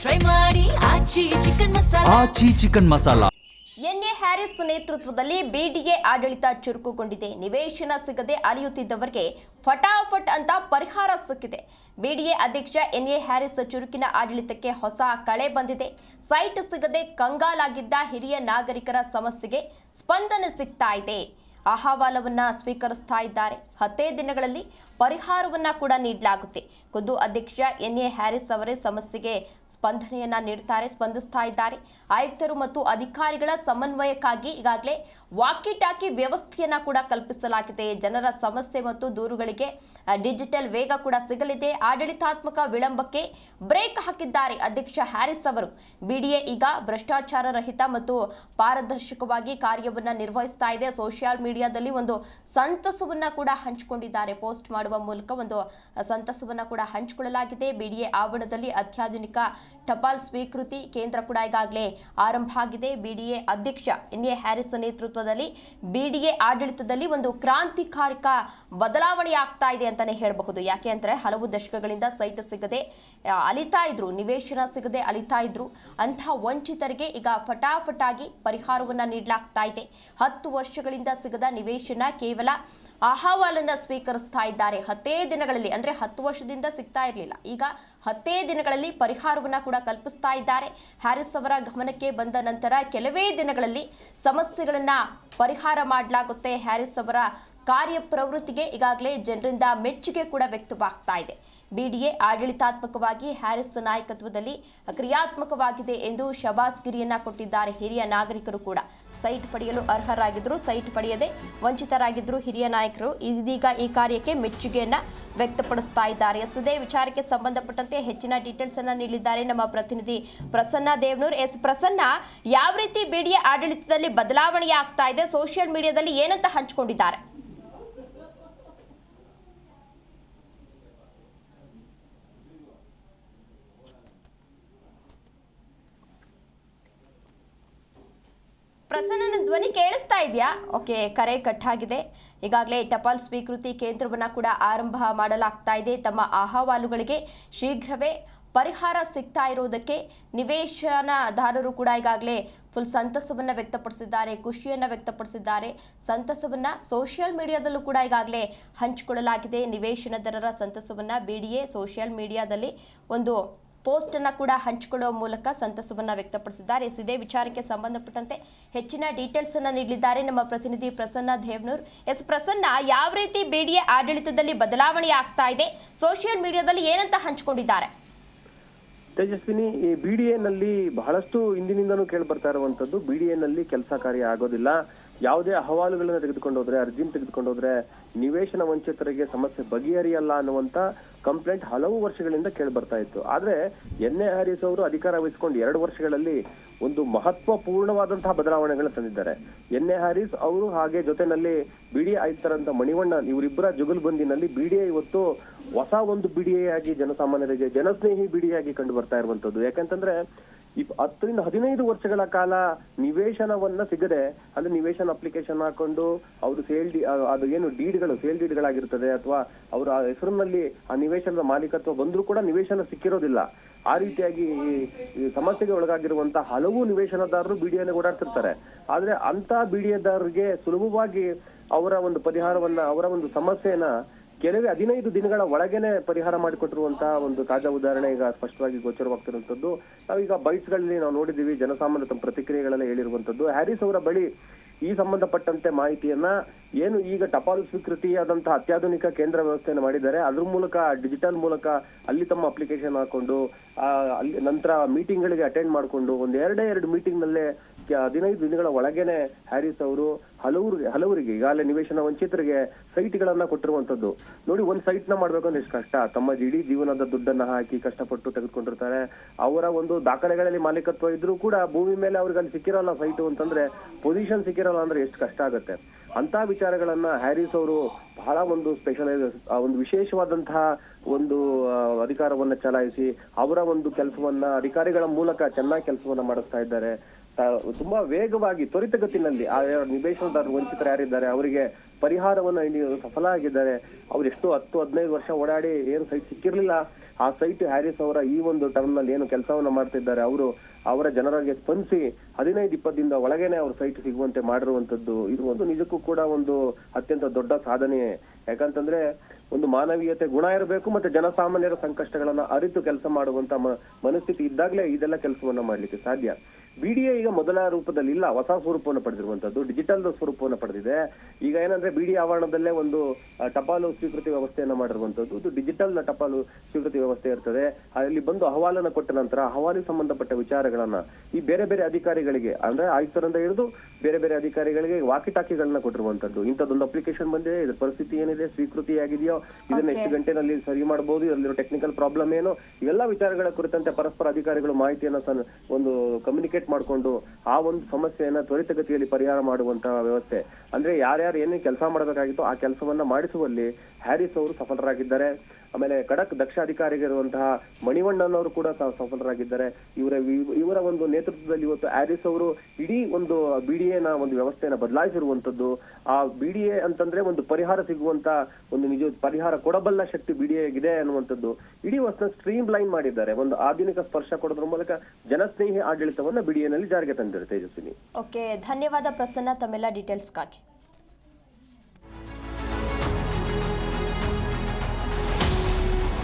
Try ಮಾಡಿ ಆಚಿ chicken masala. N A Harris ನೇತೃತ್ವದಲ್ಲಿ BDA ಆಡಳಿತ ಚುರುಕುಗೊಂಡಿದೆ. ನಿವೇಶನ ಸಿಗದೆ ಅಲಿಯುತ್ತಿದ್ದವರಿಗೆ ಫಟಾಫಟ್ ಅಂತ ಪರಿಹಾರ ಸಿಕ್ಕಿದೆ. ಬಿಡಿಎ ಅಧ್ಯಕ್ಷ ಎನ್ಎ ಹ್ಯಾರಿಸ್ ಚುರುಕಿನ ಆಡಳಿತಕ್ಕೆ ಹೊಸ ಕಳೆ ಬಂದಿದೆ. ಸೈಟ್ ಸಿಗದೆ ಕಂಗಾಲಾಗಿದ್ದ ಹಿರಿಯ ನಾಗರಿಕರ ಸಮಸ್ಯೆಗೆ ಸ್ಪಂದನೆ ಸಿಗ್ತಾ ಇದೆ. ಅಹವಾಲವನ್ನ ಸ್ವೀಕರಿಸ್ತಾ ಇದ್ದಾರೆ. 10 ದಿನಗಳಲ್ಲಿ ಪರಿಹಾರವನ್ನ ಕೂಡ ನೀಡಲಾಗುತ್ತೆ. ಖುದ್ದು ಅಧ್ಯಕ್ಷ ಎನ್ಎ ಹ್ಯಾರಿಸ್ ಅವರೇ ಸಮಸ್ಯೆಗೆ ಸ್ಪಂದನೆಯನ್ನ ಸ್ಪಂದಿಸ್ತಾ ಇದ್ದಾರೆ. ಆಯುಕ್ತರು ಮತ್ತು ಅಧಿಕಾರಿಗಳ ಸಮನ್ವಯಕ್ಕಾಗಿ ಈಗಾಗಲೇ ವಾಕಿ ಟಾಕಿ ವ್ಯವಸ್ಥೆಯನ್ನ ಕೂಡ ಕಲ್ಪಿಸಲಾಗಿದೆ. ಜನರ ಸಮಸ್ಯೆ ಮತ್ತು ದೂರುಗಳಿಗೆ ಡಿಜಿಟಲ್ ವೇಗ ಕೂಡ ಸಿಗಲಿದೆ. ಆಡಳಿತಾತ್ಮಕ ವಿಳಂಬಕ್ಕೆ ಬ್ರೇಕ್ ಹಾಕಿದ್ದಾರೆ ಅಧ್ಯಕ್ಷ ಹ್ಯಾರಿಸ್ ಅವರು. ಬಿಡಿಎ ಈಗ ಭ್ರಷ್ಟಾಚಾರ ರಹಿತ ಮತ್ತು ಪಾರದರ್ಶಕವಾಗಿ ಕಾರ್ಯವನ್ನ ನಿರ್ವಹಿಸ್ತಾ ಇದೆ. ಸೋಷಿಯಲ್ ಮೀಡಿಯಾದಲ್ಲಿ ಒಂದು ಸಂತಸವನ್ನ ಕೂಡ ಹಂಚಿಕೊಂಡಿದ್ದಾರೆ. ಪೋಸ್ಟ್ ಮಾಡುವ ಮೂಲಕ ಒಂದು ಸಂತಸವನ್ನ ಕೂಡ ಹಂಚಿಕೊಳ್ಳಲಾಗಿದೆ. ಬಿಡಿಎ ಆವರಣದಲ್ಲಿ ಅತ್ಯಾಧುನಿಕ ಟಪಾಲ್ ಸ್ವೀಕೃತಿ ಕೇಂದ್ರ ಕೂಡ ಈಗಾಗಲೇ ಆರಂಭ ಆಗಿದೆ. ಬಿಡಿಎ ಅಧ್ಯಕ್ಷ ಎನ್ಎ ಹ್ಯಾರಿಸ್ ನೇತೃತ್ವದಲ್ಲಿ ಬಿಡಿಎ ಆಡಳಿತದಲ್ಲಿ ಒಂದು ಕ್ರಾಂತಿಕಾರಿಕ ಬದಲಾವಣೆ ಆಗ್ತಾ ಇದೆ ಅಂತಾನೆ ಹೇಳಬಹುದು. ಯಾಕೆ ಅಂದ್ರೆ ಹಲವು ದಶಕಗಳಿಂದ ಸೈಟ್ ಸಿಗದೆ ಅಲಿತಾ ಇದ್ರು, ನಿವೇಶನ ಸಿಗದೆ ಅಲಿತಾ ಇದ್ರು. ಅಂಥ ವಂಚಿತರಿಗೆ ಈಗ ಫಟಾಫಟ್ ಆಗಿ ಪರಿಹಾರವನ್ನ ನೀಡಲಾಗ್ತಾ ಇದೆ. 10 ವರ್ಷಗಳಿಂದ ಸಿಗದ ನಿವೇಶನ ಕೇವಲ ಅಹವಾಲನ್ನ ಸ್ವೀಕರಿಸ್ತಾ ಇದ್ದಾರೆ. 10 ದಿನಗಳಲ್ಲಿ, ಅಂದ್ರೆ 10 ವರ್ಷದಿಂದ ಸಿಗ್ತಾ ಇರಲಿಲ್ಲ, ಈಗ 10 ದಿನಗಳಲ್ಲಿ ಪರಿಹಾರವನ್ನ ಕೂಡ ಕಲ್ಪಿಸ್ತಾ ಇದ್ದಾರೆ. ಹ್ಯಾರಿಸ್ ಅವರ ಗಮನಕ್ಕೆ ಬಂದ ನಂತರ ಕೆಲವೇ ದಿನಗಳಲ್ಲಿ ಸಮಸ್ಯೆಗಳನ್ನ ಪರಿಹಾರ ಮಾಡಲಾಗುತ್ತೆ. ಹ್ಯಾರಿಸ್ ಅವರ ಕಾರ್ಯಪ್ರವೃತ್ತಿಗೆ ಈಗಾಗಲೇ ಜನರಿಂದ ಮೆಚ್ಚುಗೆ ಕೂಡ ವ್ಯಕ್ತವಾಗ್ತಾ ಇದೆ. ಬಿಡಿಎ ಆಡಳಿತಾತ್ಮಕವಾಗಿ ಹ್ಯಾರಿಸ್ ನಾಯಕತ್ವದಲ್ಲಿ ಕ್ರಿಯಾತ್ಮಕವಾಗಿದೆ ಎಂದು ಶಬಾಸ್ಗಿರಿಯನ್ನ ಕೊಟ್ಟಿದ್ದಾರೆ ಹಿರಿಯ ನಾಗರಿಕರು ಕೂಡ. ಸೈಟ್ ಪಡೆಯಲು ಅರ್ಹರಾಗಿದ್ರು, ಸೈಟ್ ಪಡೆಯದೆ ವಂಚಿತರಾಗಿದ್ರು ಹಿರಿಯ ನಾಯಕರು. ಇದೀಗ ಈ ಕಾರ್ಯಕ್ಕೆ ಮೆಚ್ಚುಗೆಯನ್ನ ವ್ಯಕ್ತಪಡಿಸ್ತಾ ಇದ್ದಾರೆ. ಇದೇ ವಿಚಾರಕ್ಕೆ ಸಂಬಂಧಪಟ್ಟಂತೆ ಹೆಚ್ಚಿನ ಡೀಟೇಲ್ಸ್ ಅನ್ನ ನೀಡಿದ್ದಾರೆ ನಮ್ಮ ಪ್ರತಿನಿಧಿ ಪ್ರಸನ್ನ ದೇವನೂರ್. ಪ್ರಸನ್ನ, ಯಾವ ರೀತಿ ಬಿಡಿಎ ಆಡಳಿತದಲ್ಲಿ ಬದಲಾವಣೆ ಆಗ್ತಾ ಇದೆ, ಸೋಷಿಯಲ್ ಮೀಡಿಯಾದಲ್ಲಿ ಏನಂತ ಹಂಚಿಕೊಂಡಿದ್ದಾರೆ? ಪ್ರಸನ್ನ, ಧ್ವನಿ ಕೇಳಿಸ್ತಾ ಇದೆಯಾ? ಓಕೆ, ಕರೆ ಕಟ್ ಆಗಿದೆ. ಈಗಾಗಲೇ ಟಪಾಲ್ ಸ್ವೀಕೃತಿ ಕೇಂದ್ರವನ್ನ ಕೂಡ ಆರಂಭ ಮಾಡಲಾಗ್ತಾ ಇದೆ. ತಮ್ಮ ಅಹವಾಲುಗಳಿಗೆ ಶೀಘ್ರವೇ ಪರಿಹಾರ ಸಿಗ್ತಾ ಇರೋದಕ್ಕೆ ನಿವೇಶನದಾರರು ಕೂಡ ಈಗಾಗಲೇ ಫುಲ್ ಸಂತಸವನ್ನ ವ್ಯಕ್ತಪಡಿಸಿದ್ದಾರೆ, ಖುಷಿಯನ್ನ ವ್ಯಕ್ತಪಡಿಸಿದ್ದಾರೆ. ಸಂತಸವನ್ನ ಸೋಷಿಯಲ್ ಮೀಡಿಯಾದಲ್ಲೂ ಕೂಡ ಈಗಾಗಲೇ ಹಂಚಿಕೊಳ್ಳಲಾಗಿದೆ. ನಿವೇಶನದಾರರ ಸಂತಸವನ್ನ ಬಿಡಿಎ ಸೋಷಿಯಲ್ ಮೀಡಿಯಾದಲ್ಲಿ ಒಂದು ಪೋಸ್ಟ್ ಅನ್ನ ಕೂಡ ಹಂಚಿಕೊಳ್ಳುವ ಮೂಲಕ ಸಂತಸವನ್ನ ವ್ಯಕ್ತಪಡಿಸಿದ್ದಾರೆ. ಇದೇ ವಿಚಾರಕ್ಕೆ ಸಂಬಂಧಪಟ್ಟಂತೆ ಹೆಚ್ಚಿನ ಡೀಟೇಲ್ಸ್ ಅನ್ನ ನೀಡಲಿದ್ದಾರೆ ನಮ್ಮ ಪ್ರತಿನಿಧಿ ಪ್ರಸನ್ನ ದೇವನೂರ್. ಪ್ರಸನ್ನ, ಯಾವ ರೀತಿ ಬಿಡಿಎ ಆಡಳಿತದಲ್ಲಿ ಬದಲಾವಣೆ ಆಗ್ತಾ ಇದೆ, ಸೋಷಿಯಲ್ ಮೀಡಿಯಾದಲ್ಲಿ ಏನಂತ ಹಂಚಿಕೊಂಡಿದ್ದಾರೆ? ತೇಜಸ್ವಿನಿ, ಈ ಬಿಡಿಎನಲ್ಲಿ ಬಹಳಷ್ಟು ಹಿಂದಿನಿಂದನೂ ಕೇಳಿ ಬರ್ತಾ ಇರುವಂತದ್ದು, ಬಿಡಿಎನಲ್ಲಿ ಕೆಲಸ ಕಾರ್ಯ ಆಗೋದಿಲ್ಲ. ಯಾವುದೇ ಅಹವಾಲುಗಳನ್ನ ತೆಗೆದುಕೊಂಡು ಹೋದ್ರೆ, ಅರ್ಜಿನ ತೆಗೆದುಕೊಂಡು ಹೋದ್ರೆ ನಿವೇಶನ ವಂಚಿತರಿಗೆ ಸಮಸ್ಯೆ ಬಗೆಹರಿಯಲ್ಲ ಅನ್ನುವಂತ ಕಂಪ್ಲೇಂಟ್ ಹಲವು ವರ್ಷಗಳಿಂದ ಕೇಳಿ ಬರ್ತಾ ಇತ್ತು. ಆದ್ರೆ ಎನ್ಎ ಹ್ಯಾರಿಸ್ ಅವರು ಅಧಿಕಾರ ವಹಿಸಿಕೊಂಡು 2 ವರ್ಷಗಳಲ್ಲಿ ಒಂದು ಮಹತ್ವಪೂರ್ಣವಾದಂತಹ ಬದಲಾವಣೆಗಳನ್ನ ತಂದಿದ್ದಾರೆ. ಎನ್ಎ ಹ್ಯಾರಿಸ್ ಅವರು ಹಾಗೆ ಜೊತೆನಲ್ಲಿ ಬಿಡಿಎ ಆಯುಕ್ತರಂತ ಮಣಿವಣ್ಣ, ಇವರಿಬ್ಬರ ಜುಗಲ್ಬಂದಿನಲ್ಲಿ ಬಿಡಿಎ ಇವತ್ತು ಹೊಸ ಒಂದು ಬಿಡಿಎ ಆಗಿ ಜನಸಾಮಾನ್ಯರಿಗೆ ಜನಸ್ನೇಹಿ ಬಿಡಿಎ ಆಗಿ ಕಂಡು ಬರ್ತಾ ಇರುವಂತದ್ದು. ಯಾಕಂತಂದ್ರೆ 10 ರಿಂದ 15 ವರ್ಷಗಳ ಕಾಲ ನಿವೇಶನವನ್ನ ಸಿಗದೆ, ಅಂದ್ರೆ ನಿವೇಶನ ಅಪ್ಲಿಕೇಶನ್ ಹಾಕೊಂಡು ಅವರು ಅದು ಏನು ಸೇಲ್ ಡೀಡ್ಗಳಾಗಿರ್ತದೆ ಅಥವಾ ಅವರ ಹೆಸರಿನಲ್ಲಿ ಆ ನಿವೇಶನದ ಮಾಲೀಕತ್ವ ಬಂದ್ರೂ ಕೂಡ ನಿವೇಶನ ಸಿಕ್ಕಿರೋದಿಲ್ಲ. ಆ ರೀತಿಯಾಗಿ ಈ ಸಮಸ್ಯೆಗೆ ಒಳಗಾಗಿರುವಂತಹ ಹಲವು ನಿವೇಶನದಾರರು ಬಿಡಿಎನ ಓಡಾಡ್ತಿರ್ತಾರೆ. ಆದ್ರೆ ಅಂತ ಬಿಡಿಎದಾರರಿಗೆ ಸುಲಭವಾಗಿ ಅವರ ಒಂದು ಪರಿಹಾರವನ್ನ, ಅವರ ಒಂದು ಸಮಸ್ಯೆಯನ್ನ ಕೆಲವೇ 15 ದಿನಗಳ ಒಳಗೇನೆ ಪರಿಹಾರ ಮಾಡಿಕೊಟ್ಟಿರುವಂತಹ ಒಂದು ತಾಜಾ ಉದಾಹರಣೆ ಈಗ ಸ್ಪಷ್ಟವಾಗಿ ಗೋಚರವಾಗ್ತಿರುವಂತದ್ದು. ನಾವೀಗ ಬೈಟ್ಸ್ಗಳಲ್ಲಿ ನಾವು ನೋಡಿದೀವಿ, ಜನಸಾಮಾನ್ಯ ತಮ್ಮ ಪ್ರತಿಕ್ರಿಯೆಗಳೆಲ್ಲ ಹೇಳಿರುವಂತದ್ದು. ಹ್ಯಾರಿಸ್ ಅವರ ಬಳಿ ಈ ಸಂಬಂಧಪಟ್ಟಂತೆ ಮಾಹಿತಿಯನ್ನ ಏನು ಈಗ ಟಪಾಲು ಸ್ವೀಕೃತಿಯಾದಂತಹ ಅತ್ಯಾಧುನಿಕ ಕೇಂದ್ರ ವ್ಯವಸ್ಥೆಯನ್ನು ಮಾಡಿದ್ದಾರೆ, ಅದ್ರ ಮೂಲಕ ಡಿಜಿಟಲ್ ಮೂಲಕ ಅಲ್ಲಿ ತಮ್ಮ ಅಪ್ಲಿಕೇಶನ್ ಹಾಕೊಂಡು ಅಲ್ಲಿ ನಂತರ ಮೀಟಿಂಗ್ ಗಳಿಗೆ ಅಟೆಂಡ್ ಮಾಡಿಕೊಂಡು ಒಂದು 2 ಮೀಟಿಂಗ್ ನಲ್ಲೇ 15 ದಿನಗಳ ಒಳಗೇನೆ ಹ್ಯಾರಿಸ್ ಅವರು ಹಲವರಿಗೆ ಈಗಾಗಲೇ ನಿವೇಶನ ವಂಚಿತರಿಗೆ ಸೈಟ್ ಗಳನ್ನ ಕೊಟ್ಟಿರುವಂತದ್ದು. ನೋಡಿ, ಒಂದ್ ಸೈಟ್ ನ ಮಾಡ್ಬೇಕಂದ್ರೆ ಎಷ್ಟು ಕಷ್ಟ. ತಮ್ಮ ಇಡೀ ಜೀವನದ ದುಡ್ಡನ್ನ ಹಾಕಿ ಕಷ್ಟಪಟ್ಟು ತೆಗೆದುಕೊಂಡಿರ್ತಾರೆ. ಅವರ ಒಂದು ದಾಖಲೆಗಳಲ್ಲಿ ಮಾಲೀಕತ್ವ ಇದ್ರೂ ಕೂಡ ಭೂಮಿ ಮೇಲೆ ಅವ್ರಿಗೆ ಅಲ್ಲಿ ಸಿಕ್ಕಿರಲ್ಲ ಸೈಟು ಅಂತಂದ್ರೆ, ಪೊಸಿಷನ್ ಸಿಕ್ಕಿರಲ್ಲ ಅಂದ್ರೆ ಎಷ್ಟು ಕಷ್ಟ ಆಗುತ್ತೆ. ಅಂತ ವಿಚಾರಗಳನ್ನ ಹ್ಯಾರಿಸ್ ಅವರು ಬಹಳ ಒಂದು ಒಂದು ವಿಶೇಷವಾದಂತಹ ಒಂದು ಅಧಿಕಾರವನ್ನ ಚಲಾಯಿಸಿ ಅವರ ಒಂದು ಕೆಲಸವನ್ನ ಅಧಿಕಾರಿಗಳ ಮೂಲಕ ಚೆನ್ನಾಗಿ ಕೆಲಸವನ್ನ ಮಾಡಿಸ್ತಾ ಇದ್ದಾರೆ. ತುಂಬಾ ವೇಗವಾಗಿ ತ್ವರಿತಗತಿನಲ್ಲಿ ಆ ನಿವೇಶನದಾರರು ವಂಚಿತರು ಯಾರಿದ್ದಾರೆ ಅವರಿಗೆ ಪರಿಹಾರವನ್ನ ಸಫಲ ಆಗಿದ್ದಾರೆ. ಅವ್ರು ಎಷ್ಟು 10-15 ವರ್ಷ ಓಡಾಡಿ ಏನು ಸೈಟ್ ಸಿಕ್ಕಿರ್ಲಿಲ್ಲ, ಆ ಸೈಟ್ ಹ್ಯಾರಿಸ್ ಅವರ ಈ ಒಂದು ಟರ್ಮ್ ನಲ್ಲಿ ಏನು ಕೆಲಸವನ್ನ ಮಾಡ್ತಿದ್ದಾರೆ ಅವರು ಅವರ ಜನರಿಗೆ ಸ್ಪಂದಿಸಿ 15-20 ದಿನದ ಒಳಗೇನೆ ಅವ್ರ ಸೈಟ್ ಸಿಗುವಂತೆ ಮಾಡಿರುವಂತದ್ದು ಇದು ಒಂದು ನಿಜಕ್ಕೂ ಕೂಡ ಒಂದು ಅತ್ಯಂತ ದೊಡ್ಡ ಸಾಧನೆ. ಯಾಕಂತಂದ್ರೆ ಒಂದು ಮಾನವೀಯತೆ ಗುಣ ಇರಬೇಕು, ಮತ್ತೆ ಜನಸಾಮಾನ್ಯರ ಸಂಕಷ್ಟಗಳನ್ನ ಅರಿತು ಕೆಲಸ ಮಾಡುವಂತ ಮನಸ್ಥಿತಿ ಇದ್ದಾಗಲೇ ಇದೆಲ್ಲ ಕೆಲಸವನ್ನ ಮಾಡ್ಲಿಕ್ಕೆ ಸಾಧ್ಯ. ಬಿಡಿಎ ಈಗ ಮೊದಲ ರೂಪದಲ್ಲಿ ಇಲ್ಲ, ಹೊಸ ಸ್ವರೂಪವನ್ನು ಪಡೆದಿರುವಂತದ್ದು, ಡಿಜಿಟಲ್ ಸ್ವರೂಪವನ್ನು ಪಡೆದಿದೆ. ಈಗ ಏನಂದ್ರೆ ಬಿಡಿಎ ಆವರಣದಲ್ಲೇ ಒಂದು ಟಪಾಲು ಸ್ವೀಕೃತಿ ವ್ಯವಸ್ಥೆಯನ್ನ ಮಾಡಿರುವಂತದ್ದು. ಇದು ಡಿಜಿಟಲ್ ಟಪಾಲು ಸ್ವೀಕೃತಿ ವ್ಯವಸ್ಥೆ ಇರ್ತದೆ. ಅಲ್ಲಿ ಬಂದು ಅಹವಾಲನ್ನ ಕೊಟ್ಟ ನಂತರ ಅಹವಾಲಿಗೆ ಸಂಬಂಧಪಟ್ಟ ವಿಚಾರಗಳನ್ನ ಈ ಬೇರೆ ಬೇರೆ ಅಧಿಕಾರಿಗಳಿಗೆ ಅಂದ್ರೆ ಆಯುಕ್ತರಿಂದ ಹಿಡಿದು ಬೇರೆ ಬೇರೆ ಅಧಿಕಾರಿಗಳಿಗೆ ವಾಕಿಟಾಕಿಗಳನ್ನ ಕೊಟ್ಟಿರುವಂತದ್ದು. ಇಂಥದ್ದೊಂದು ಅಪ್ಲಿಕೇಶನ್ ಬಂದಿದೆ, ಇದ್ರ ಪರಿಸ್ಥಿತಿ ಏನಿದೆ, ಸ್ವೀಕೃತಿ ಆಗಿದೆಯೋ, ಇದನ್ನ ಎಷ್ಟು ಗಂಟೆನಲ್ಲಿ ಸರಿ ಮಾಡಬಹುದು, ಅಲ್ಲಿರೋ ಟೆಕ್ನಿಕಲ್ ಪ್ರಾಬ್ಲಮ್ ಏನು, ಇವೆಲ್ಲ ವಿಚಾರಗಳ ಕುರಿತಂತೆ ಪರಸ್ಪರ ಅಧಿಕಾರಿಗಳು ಮಾಹಿತಿಯನ್ನ ಒಂದು ಕಮ್ಯುನಿಕೇಟ್ ಮಾಡಿಕೊಂಡು ಆ ಒಂದು ಸಮಸ್ಯೆಯನ್ನ ತ್ವರಿತಗತಿಯಲ್ಲಿ ಪರಿಹಾರ ಮಾಡುವಂತಹ ವ್ಯವಸ್ಥೆ. ಅಂದ್ರೆ ಯಾರ್ಯಾರು ಏನೇ ಕೆಲಸ ಮಾಡಬೇಕಾಗಿತ್ತು ಆ ಕೆಲಸವನ್ನ ಮಾಡಿಸುವಲ್ಲಿ ಹ್ಯಾರಿಸ್ ಅವರು ಸಫಲರಾಗಿದ್ದಾರೆ. ಆಮೇಲೆ ಖಡಕ್ ದಕ್ಷ ಅಧಿಕಾರಿಗಿರುವಂತಹ ಮಣಿವಣ್ಣನವರು ಕೂಡ ಸಫಲರಾಗಿದ್ದಾರೆ. ಇವರ ಒಂದು ನೇತೃತ್ವದಲ್ಲಿ ಇವತ್ತು ಹ್ಯಾರಿಸ್ ಅವರು ಇಡೀ ಒಂದು ಬಿಡಿಎನ ಒಂದು ವ್ಯವಸ್ಥೆಯನ್ನ ಬದಲಾಯಿಸಿರುವಂತದ್ದು. ಆ ಬಿಡಿಎ ಅಂತಂದ್ರೆ ಒಂದು ಪರಿಹಾರ ಸಿಗುವಂತ ಒಂದು ನಿಜ ಪರಿಹಾರ ಕೊಡಬಲ್ಲ ಶಕ್ತಿ ಬಿಡಿಎಗಿದೆ ಅನ್ನುವಂಥದ್ದು. ಇಡೀ ವಸ್ತು ಸ್ಟ್ರೀಮ್ ಲೈನ್ ಮಾಡಿದ್ದಾರೆ. ಒಂದು ಆಧುನಿಕ ಸ್ಪರ್ಶ ಕೊಡೋದ್ರ ಮೂಲಕ ಜನಸ್ನೇಹಿ ಆಡಳಿತವನ್ನ ಬಿಡಿಎನಲ್ಲಿ ಜಾರಿಗೆ ತಂದಿದ್ದಾರೆ. ತೇಜಸ್ವಿನಿ. ಓಕೆ, ಧನ್ಯವಾದ ಪ್ರಸನ್ನ ತಮ್ಮೆಲ್ಲ ಡೀಟೇಲ್ಸ್ಗಾಗಿ.